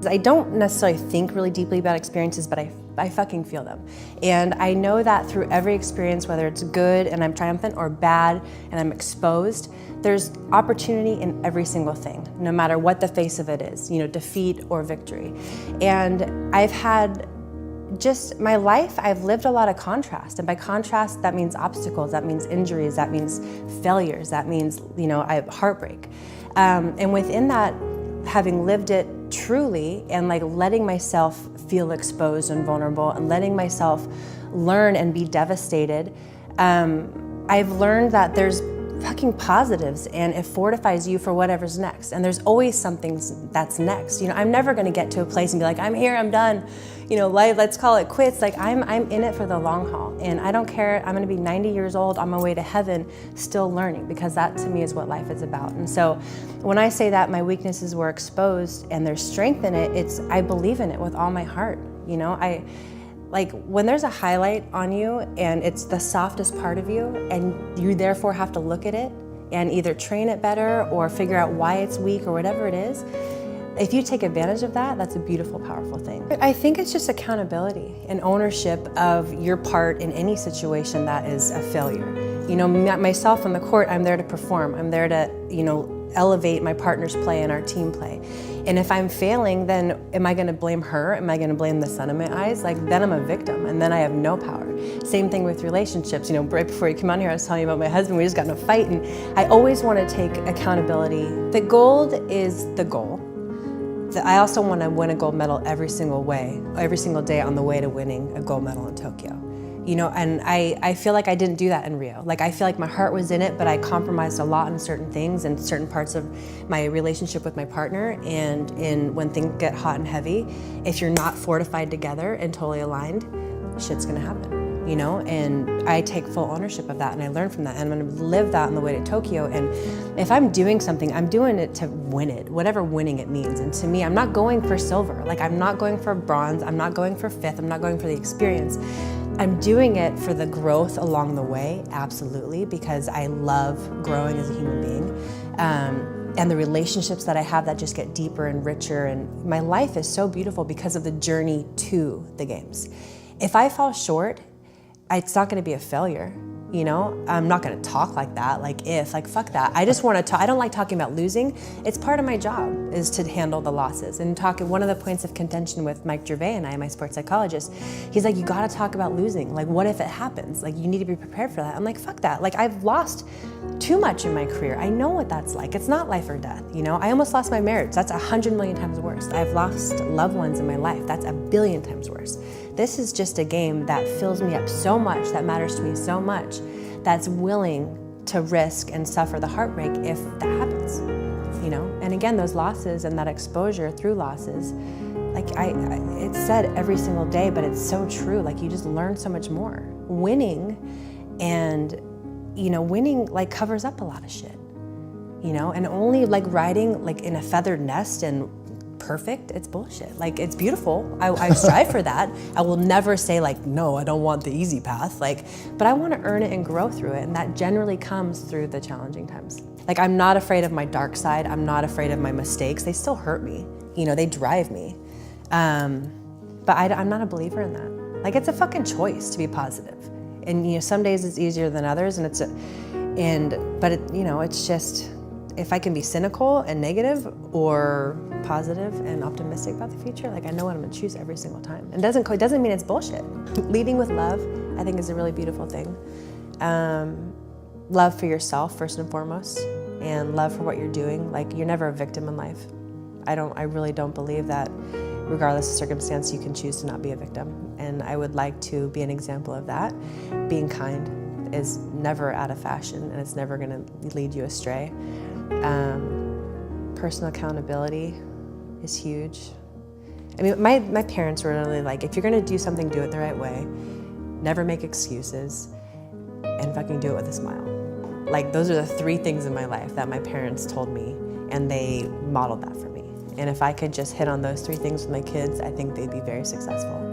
I don't necessarily think really deeply about experiences, but I fucking feel them. And I know that through every experience, whether it's good and I'm triumphant or bad and I'm exposed, there's opportunity in every single thing, no matter what the face of it is, you know, defeat or victory. And I've had just my life, I've lived a lot of contrast. And by contrast, that means obstacles, that means injuries, that means failures, that means, you know, I have heartbreak. And within that, having lived it truly and like letting myself feel exposed and vulnerable and letting myself learn and be devastated, I've learned that there's fucking positives and it fortifies you for whatever's next. And there's always something that's next. You know, I'm never gonna get to a place and be like, I'm here, I'm done. You know, let's call it quits. Like I'm in it for the long haul. And I don't care, I'm gonna be 90 years old on my way to heaven, still learning, because that to me is what life is about. And so when I say that my weaknesses were exposed and there's strength in it, I believe in it with all my heart. You know, like when there's a highlight on you and it's the softest part of you and you therefore have to look at it and either train it better or figure out why it's weak or whatever it is, if you take advantage of that, that's a beautiful, powerful thing. I think it's just accountability and ownership of your part in any situation that is a failure. You know, myself on the court, I'm there to perform. I'm there to, you know, elevate my partner's play and our team play. And if I'm failing, then am I gonna blame her? Am I gonna blame the sun in my eyes? Like, then I'm a victim and then I have no power. Same thing with relationships. You know, right before you came on here, I was telling you about my husband. We just got in a fight and I always wanna take accountability. The gold is the goal. I also wanna win a gold medal every single day on the way to winning a gold medal in Tokyo. You know, and I feel like I didn't do that in Rio. Like I feel like my heart was in it, but I compromised a lot in certain things and certain parts of my relationship with my partner. And when things get hot and heavy, if you're not fortified together and totally aligned, shit's gonna happen, you know? And I take full ownership of that and I learn from that and I'm gonna live that on the way to Tokyo. And if I'm doing something, I'm doing it to win it, whatever winning it means. And to me, I'm not going for silver. Like I'm not going for bronze, I'm not going for fifth, I'm not going for the experience. I'm doing it for the growth along the way, absolutely, because I love growing as a human being. And the relationships that I have that just get deeper and richer, and my life is so beautiful because of the journey to the games. If I fall short, it's not gonna be a failure. You know, I'm not gonna talk like that, like fuck that. I just wanna talk, I don't like talking about losing. It's part of my job is to handle the losses. And one of the points of contention with Mike Gervais and I, my sports psychologist, he's like, you gotta talk about losing. Like, what if it happens? Like, you need to be prepared for that. I'm like, fuck that. Like, I've lost too much in my career. I know what that's like. It's not life or death, you know? I almost lost my marriage. That's 100 million times worse. I've lost loved ones in my life. That's 1 billion times worse. This is just a game that fills me up so much, that matters to me so much, that's willing to risk and suffer the heartbreak if that happens, you know? And again, those losses and that exposure through losses, like it's said every single day, but it's so true. Like you just learn so much more. Winning and, you know, winning like covers up a lot of shit, you know? And only like riding like in a feathered nest and perfect, it's bullshit. Like, it's beautiful. I strive for that. I will never say like, no, I don't want the easy path. Like, but I want to earn it and grow through it. And that generally comes through the challenging times. Like, I'm not afraid of my dark side. I'm not afraid of my mistakes. They still hurt me. You know, they drive me. But I'm not a believer in that. Like, it's a fucking choice to be positive. And, you know, some days it's easier than others. But you know, it's just, if I can be cynical and negative or positive and optimistic about the future, like I know what I'm gonna choose every single time. And it doesn't mean it's bullshit. Leading with love, I think, is a really beautiful thing. Love for yourself, first and foremost, and love for what you're doing. Like, you're never a victim in life. I really don't believe that regardless of circumstance, you can choose to not be a victim. And I would like to be an example of that. Being kind is never out of fashion and it's never gonna lead you astray. Personal accountability is huge. I mean, my parents were really like, if you're gonna do something, do it the right way. Never make excuses and fucking do it with a smile. Like, those are the 3 things in my life that my parents told me, and they modeled that for me. And if I could just hit on those 3 things with my kids, I think they'd be very successful.